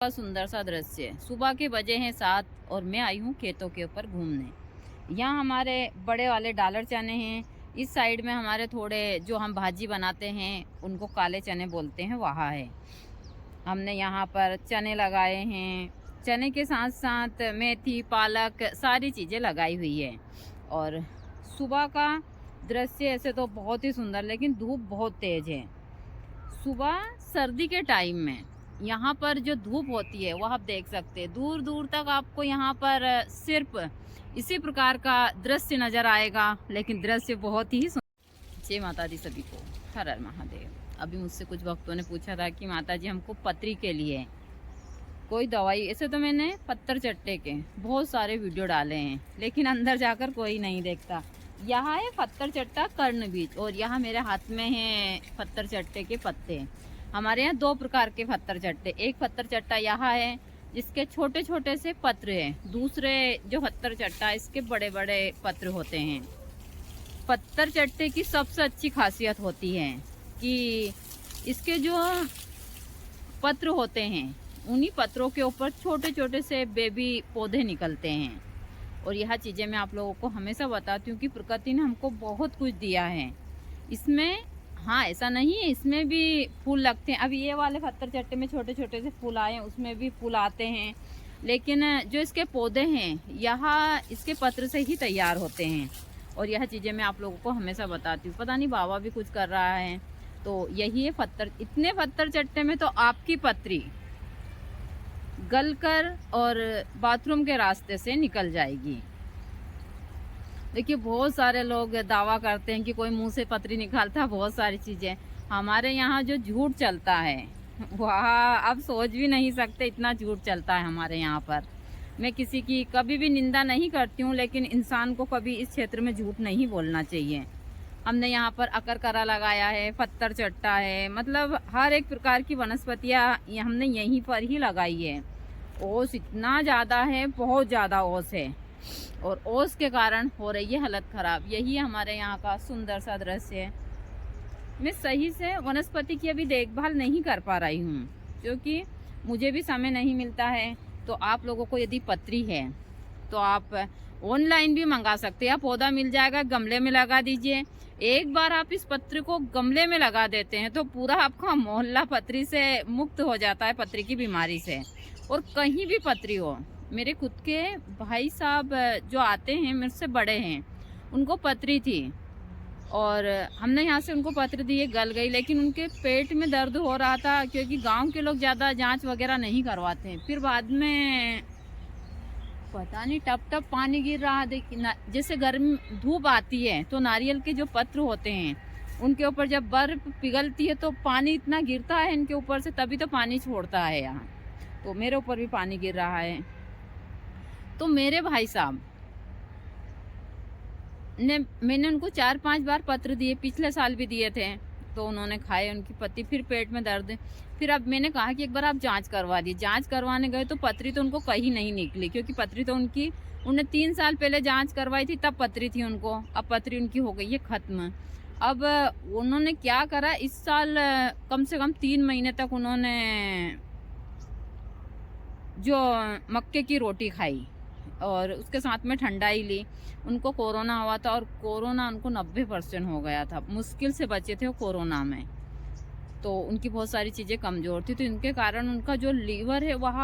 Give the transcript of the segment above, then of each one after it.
का सुंदर सा दृश्य। सुबह के बजे हैं 7 और मैं आई हूँ खेतों के ऊपर घूमने। यहाँ हमारे बड़े वाले डालर चने हैं। इस साइड में हमारे थोड़े जो हम भाजी बनाते हैं उनको काले चने बोलते हैं, वहाँ है। हमने यहाँ पर चने लगाए हैं। चने के साथ साथ मेथी, पालक, सारी चीज़ें लगाई हुई है। और सुबह का दृश्य ऐसे तो बहुत ही सुंदर, लेकिन धूप बहुत तेज़ है। सुबह सर्दी के टाइम में यहाँ पर जो धूप होती है वो आप देख सकते हैं, दूर दूर तक आपको यहाँ पर सिर्फ इसी प्रकार का दृश्य नजर आएगा, लेकिन दृश्य बहुत ही जय माता दी सभी को, हर हर महादेव। अभी मुझसे कुछ भक्तों ने पूछा था कि माता जी हमको पथरी के लिए कोई दवाई, ऐसे तो मैंने पत्थर चट्टे के बहुत सारे वीडियो डाले हैं, लेकिन अंदर जाकर कोई नहीं देखता। यहाँ है पत्थर चट्टा कर्ण बीज, और यहाँ मेरे हाथ में है पत्थर चट्टे के पत्ते। हमारे यहाँ दो प्रकार के पत्थर चट्टे, एक पत्थर चट्टा यहाँ है जिसके छोटे छोटे से पत्र हैं, दूसरे जो पत्थर चट्टा इसके बड़े बड़े पत्र होते हैं। पत्थर चट्टे की सबसे अच्छी खासियत होती है कि इसके जो पत्र होते हैं उन्हीं पत्रों के ऊपर छोटे छोटे से बेबी पौधे निकलते हैं। और यह चीज़ें मैं आप लोगों को हमेशा बताती हूँ कि प्रकृति ने हमको बहुत कुछ दिया है। इसमें हाँ ऐसा नहीं है, इसमें भी फूल लगते हैं। अभी ये वाले पत्थर चट्टे में छोटे छोटे से फूल आए हैं, उसमें भी फूल आते हैं, लेकिन जो इसके पौधे हैं यहाँ इसके पत्र से ही तैयार होते हैं। और यह चीज़ें मैं आप लोगों को हमेशा बताती हूँ। पता नहीं बाबा भी कुछ कर रहा है, तो यही है पत्थर। इतने पत्थर चट्टे में तो आपकी पत्री गलकर और बाथरूम के रास्ते से निकल जाएगी। देखिए बहुत सारे लोग दावा करते हैं कि कोई मुंह से पत्री निकालता, बहुत सारी चीज़ें। हमारे यहाँ जो झूठ चलता है वह आप सोच भी नहीं सकते, इतना झूठ चलता है हमारे यहाँ पर। मैं किसी की कभी भी निंदा नहीं करती हूँ, लेकिन इंसान को कभी इस क्षेत्र में झूठ नहीं बोलना चाहिए। हमने यहाँ पर अकरकरा लगाया है, पत्थर चट्टा है, मतलब हर एक प्रकार की वनस्पतियाँ हमने यहीं पर ही लगाई है। ओस इतना ज़्यादा है, बहुत ज़्यादा ओस है, और ओस के कारण हो रही है हालत ख़राब। यही हमारे यहाँ का सुंदर सा दृश्य है। मैं सही से वनस्पति की अभी देखभाल नहीं कर पा रही हूँ, क्योंकि मुझे भी समय नहीं मिलता है। तो आप लोगों को यदि पत्री है तो आप ऑनलाइन भी मंगा सकते हैं। पौधा मिल जाएगा, गमले में लगा दीजिए। एक बार आप इस पत्र को गमले में लगा देते हैं तो पूरा आपका मोहल्ला पत्री से मुक्त हो जाता है, पत्री की बीमारी से। और कहीं भी पत्री हो, मेरे खुद के भाई साहब जो आते हैं मेरे से बड़े हैं, उनको पत्री थी और हमने यहाँ से उनको पत्र दिए, गल गई, लेकिन उनके पेट में दर्द हो रहा था, क्योंकि गांव के लोग ज़्यादा जांच वगैरह नहीं करवाते हैं। फिर बाद में पता नहीं टप टप पानी गिर रहा, जैसे गर्म धूप आती है तो नारियल के जो पत्र होते हैं उनके ऊपर जब बर्फ पिघलती है तो पानी इतना गिरता है इनके ऊपर से, तभी तो पानी छोड़ता है यहाँ। तो मेरे ऊपर भी पानी गिर रहा है। तो मेरे भाई साहब ने, मैंने उनको 4-5 बार पत्र दिए, पिछले साल भी दिए थे, तो उन्होंने खाए, उनकी पत्ती, फिर पेट में दर्द। फिर अब मैंने कहा कि एक बार आप जांच करवा दी। जांच करवाने गए तो पत्री तो उनको कहीं नहीं निकली, क्योंकि पत्री तो उन्हें 3 साल पहले जांच करवाई थी, तब पत्री थी उनको। अब पत्री उनकी हो गई है खत्म। अब उन्होंने क्या करा, इस साल कम से कम 3 महीने तक उन्होंने जो मक्के की रोटी खाई और उसके साथ में ठंडाई ली। उनको कोरोना हुआ था, और कोरोना उनको 90% हो गया था, मुश्किल से बचे थे वो कोरोना में। तो उनकी बहुत सारी चीज़ें कमज़ोर थी, तो इनके कारण उनका जो लीवर है वह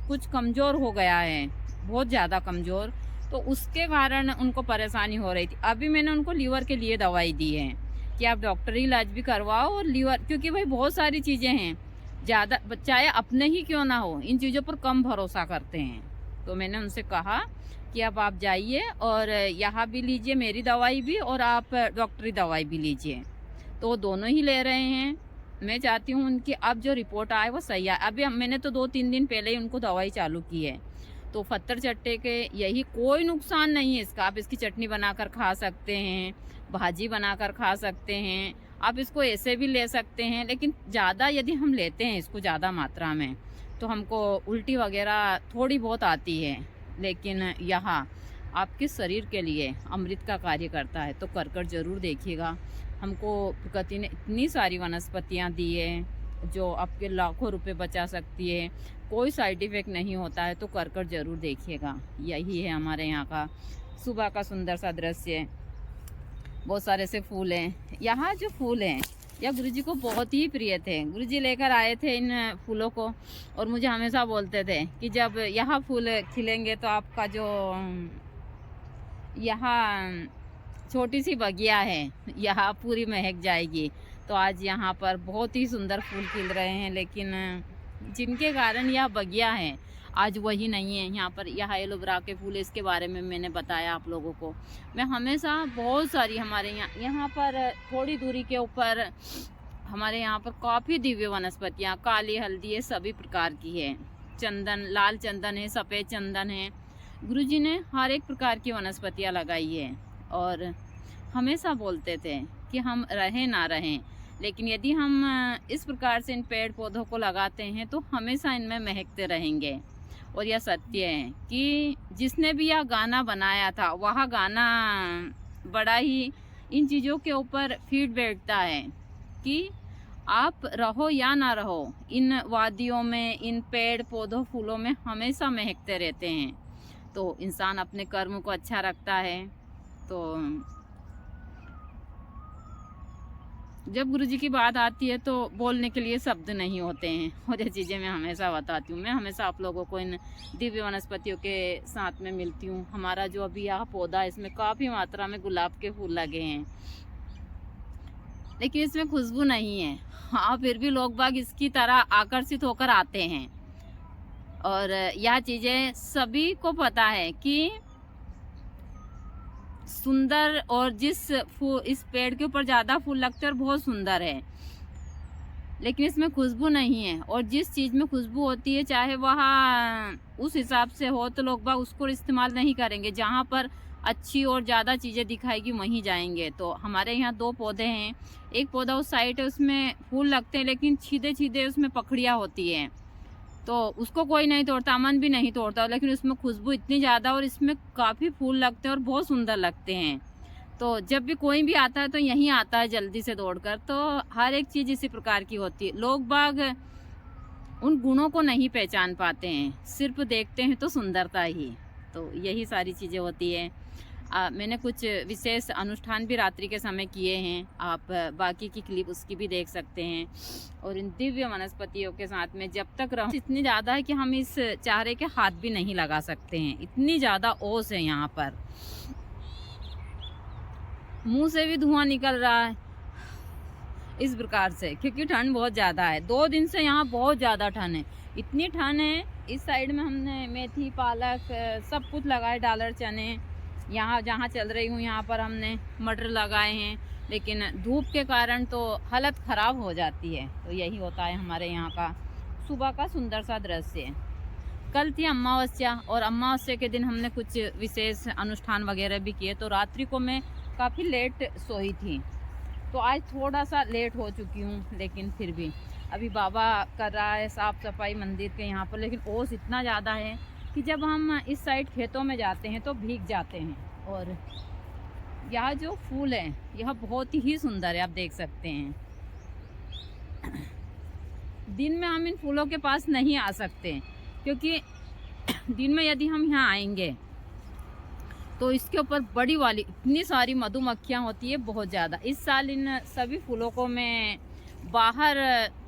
कुछ कमज़ोर हो गया है, बहुत ज़्यादा कमज़ोर। तो उसके कारण उनको परेशानी हो रही थी। अभी मैंने उनको लीवर के लिए दवाई दी है कि आप डॉक्टरी इलाज भी करवाओ, और लीवर, क्योंकि भाई बहुत सारी चीज़ें हैं, ज़्यादा चाहे अपने ही क्यों ना हो, इन चीज़ों पर कम भरोसा करते हैं। तो मैंने उनसे कहा कि अब आप जाइए और यहाँ भी लीजिए मेरी दवाई भी, और आप डॉक्टरी दवाई भी लीजिए। तो वो दोनों ही ले रहे हैं। मैं चाहती हूँ उनकी अब जो रिपोर्ट आए वो सही आए। अभी मैंने तो 2-3 दिन पहले ही उनको दवाई चालू की है। तो पत्थर चट्टे के यही, कोई नुकसान नहीं है इसका। आप इसकी चटनी बनाकर खा सकते हैं, भाजी बनाकर खा सकते हैं, आप इसको ऐसे भी ले सकते हैं। लेकिन ज़्यादा यदि हम लेते हैं इसको ज़्यादा मात्रा में तो हमको उल्टी वगैरह थोड़ी बहुत आती है, लेकिन यहाँ आपके शरीर के लिए अमृत का कार्य करता है। तो कर ज़रूर देखिएगा। हमको प्रकृति ने इतनी सारी वनस्पतियाँ दी है जो आपके लाखों रुपए बचा सकती है। कोई साइड इफ़ेक्ट नहीं होता है, तो कर ज़रूर देखिएगा। यही है हमारे यहाँ का सुबह का सुंदर सा दृश्य। बहुत सारे से फूल हैं। यहाँ जो फूल हैं यह गुरुजी को बहुत ही प्रिय थे। गुरुजी लेकर आए थे इन फूलों को और मुझे हमेशा बोलते थे कि जब यहाँ फूल खिलेंगे तो आपका जो यहाँ छोटी सी बगिया है यहाँ पूरी महक जाएगी। तो आज यहाँ पर बहुत ही सुंदर फूल खिल रहे हैं, लेकिन जिनके कारण यह बगिया है आज वही नहीं है। यहाँ पर यह एलोवेरा के फूल, इसके बारे में मैंने बताया आप लोगों को। मैं हमेशा बहुत सारी हमारे यहाँ पर थोड़ी दूरी के ऊपर हमारे यहाँ पर काफ़ी दिव्य वनस्पतियाँ, काली हल्दी, ये सभी प्रकार की है। चंदन, लाल चंदन है, सफ़ेद चंदन है। गुरुजी ने हर एक प्रकार की वनस्पतियाँ लगाई है और हमेशा बोलते थे कि हम रहें ना रहें, लेकिन यदि हम इस प्रकार से इन पेड़ पौधों को लगाते हैं तो हमेशा इनमें महकते रहेंगे। और यह सत्य है कि जिसने भी यह गाना बनाया था वह गाना बड़ा ही इन चीज़ों के ऊपर फीड बैठता है कि आप रहो या ना रहो, इन वादियों में, इन पेड़ पौधों फूलों में हमेशा महकते रहते हैं। तो इंसान अपने कर्म को अच्छा रखता है। तो जब गुरुजी की बात आती है तो बोलने के लिए शब्द नहीं होते हैं। और ये चीज़ें मैं हमेशा बताती हूँ। मैं हमेशा आप लोगों को इन दिव्य वनस्पतियों के साथ में मिलती हूँ। हमारा जो अभी यह पौधा है इसमें काफ़ी मात्रा में गुलाब के फूल लगे हैं, लेकिन इसमें खुशबू नहीं है। हाँ, फिर भी लोग बाग इसकी तरह आकर्षित होकर आते हैं। और यह चीज़ें सभी को पता है कि सुंदर, और जिस इस पेड़ के ऊपर ज़्यादा फूल लगते हैं और बहुत सुंदर है, लेकिन इसमें खुशबू नहीं है। और जिस चीज़ में खुशबू होती है, चाहे वह उस हिसाब से हो, तो लोग बाग उसको इस्तेमाल नहीं करेंगे। जहाँ पर अच्छी और ज़्यादा चीज़ें दिखाएगी वहीं जाएंगे। तो हमारे यहाँ 2 पौधे हैं। एक पौधा उस साइड है, उसमें फूल लगते हैं लेकिन सीधे सीधे उसमें पखड़ियाँ होती हैं, तो उसको कोई नहीं तोड़ता, अमन भी नहीं तोड़ता, लेकिन उसमें खुशबू इतनी ज़्यादा और इसमें काफ़ी फूल लगते हैं और बहुत सुंदर लगते हैं। तो जब भी कोई भी आता है तो यहीं आता है जल्दी से दौड़कर। तो हर एक चीज़ इसी प्रकार की होती है। लोग बाग उन गुणों को नहीं पहचान पाते हैं, सिर्फ देखते हैं तो सुंदरता ही। तो यही सारी चीज़ें होती है। मैंने कुछ विशेष अनुष्ठान भी रात्रि के समय किए हैं, आप बाकी की क्लिप उसकी भी देख सकते हैं। और इन दिव्य वनस्पतियों के साथ में जब तक रहूं, इतनी ज़्यादा है कि हम इस चारे के हाथ भी नहीं लगा सकते हैं, इतनी ज़्यादा ओस है यहाँ पर। मुंह से भी धुआं निकल रहा है इस प्रकार से, क्योंकि ठंड बहुत ज़्यादा है। 2 दिन से यहाँ बहुत ज़्यादा ठंड है। इतनी ठंड है, इस साइड में हमने मेथी, पालक सब कुछ लगाए, डालर, चने। यहाँ जहाँ चल रही हूँ यहाँ पर हमने मटर लगाए हैं, लेकिन धूप के कारण तो हालत ख़राब हो जाती है। तो यही होता है हमारे यहाँ का सुबह का सुंदर सा दृश्य। कल थी अमावस्या, और अमावस्या के दिन हमने कुछ विशेष अनुष्ठान वगैरह भी किए। तो रात्रि को मैं काफ़ी लेट सोई थी, तो आज थोड़ा सा लेट हो चुकी हूँ, लेकिन फिर भी अभी बाबा कर रहा है साफ़ सफाई मंदिर के यहाँ पर। लेकिन ओस इतना ज़्यादा है कि जब हम इस साइड खेतों में जाते हैं तो भीग जाते हैं। और यह जो फूल है यह बहुत ही सुंदर है, आप देख सकते हैं। दिन में हम इन फूलों के पास नहीं आ सकते, क्योंकि दिन में यदि हम यहाँ आएंगे तो इसके ऊपर बड़ी वाली इतनी सारी मधुमक्खियाँ होती है, बहुत ज़्यादा। इस साल इन सभी फूलों को मैं बाहर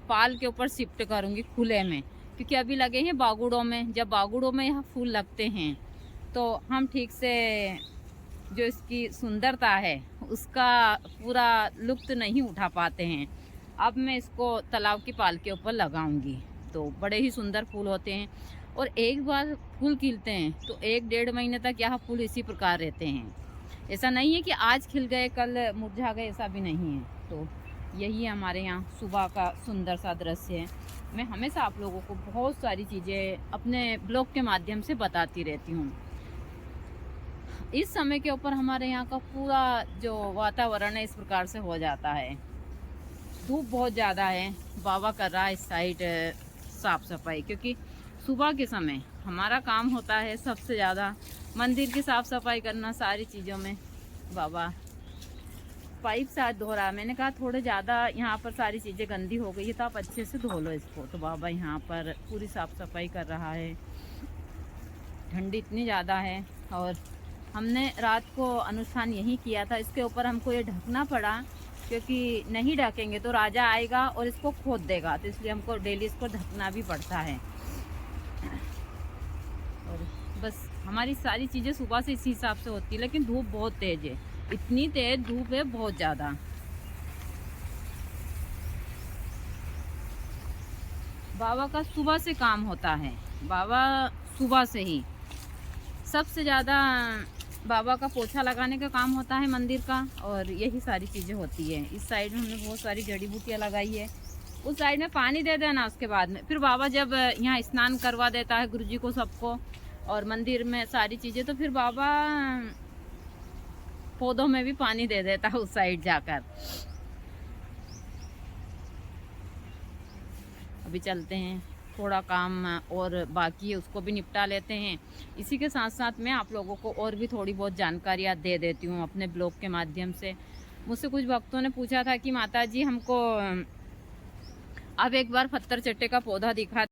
पाल के ऊपर शिफ्ट करूँगी, खुले में, क्योंकि अभी लगे हैं बागुड़ों में। जब बागुड़ों में यह फूल लगते हैं तो हम ठीक से जो इसकी सुंदरता है उसका पूरा लुत्फ़ नहीं उठा पाते हैं। अब मैं इसको तालाब की पाल के ऊपर लगाऊंगी। तो बड़े ही सुंदर फूल होते हैं, और एक बार फूल खिलते हैं तो 1-1.5 महीने तक यह फूल इसी प्रकार रहते हैं। ऐसा नहीं है कि आज खिल गए कल मुरझा गए, ऐसा भी नहीं है। तो यही हमारे यहाँ सुबह का सुंदर सा दृश्य है। मैं हमेशा आप लोगों को बहुत सारी चीज़ें अपने ब्लॉग के माध्यम से बताती रहती हूँ। इस समय के ऊपर हमारे यहाँ का पूरा जो वातावरण है इस प्रकार से हो जाता है। धूप बहुत ज़्यादा है, बाबा कर रहा है इस साइड साफ़ सफाई, क्योंकि सुबह के समय हमारा काम होता है सबसे ज़्यादा मंदिर की साफ़ सफाई करना। सारी चीज़ों में बाबा पाइप शायद धो रहा है। मैंने कहा थोड़े ज़्यादा यहाँ पर सारी चीज़ें गंदी हो गई है तो आप अच्छे से धो लो इसको। तो बाबा यहाँ पर पूरी साफ़ सफाई कर रहा है। ठंडी इतनी ज़्यादा है और हमने रात को अनुष्ठान यही किया था। इसके ऊपर हमको ये ढकना पड़ा क्योंकि नहीं ढकेंगे तो राजा आएगा और इसको खोद देगा, तो इसलिए हमको डेली इसको ढकना भी पड़ता है। और बस हमारी सारी चीज़ें सुबह से इसी हिसाब से होती है। लेकिन धूप बहुत तेज़ है, इतनी तेज़ धूप है, बहुत ज़्यादा। बाबा का सुबह से काम होता है, बाबा सुबह से ही सबसे ज़्यादा बाबा का पोछा लगाने का काम होता है मंदिर का, और यही सारी चीज़ें होती है। इस साइड में हमने बहुत सारी जड़ी बूटियाँ लगाई है। उस साइड में पानी दे देना, उसके बाद में फिर बाबा जब यहाँ स्नान करवा देता है गुरुजी को सबको और मंदिर में सारी चीज़ें, तो फिर बाबा पौधों में भी पानी दे देता है उस साइड जाकर। अभी चलते हैं, थोड़ा काम और बाकी है उसको भी निपटा लेते हैं। इसी के साथ साथ मैं आप लोगों को और भी थोड़ी बहुत जानकारियाँ दे देती हूँ अपने ब्लॉग के माध्यम से। मुझसे कुछ भक्तों ने पूछा था कि माता जी हमको अब एक बार पत्थर चट्टे का पौधा दिखा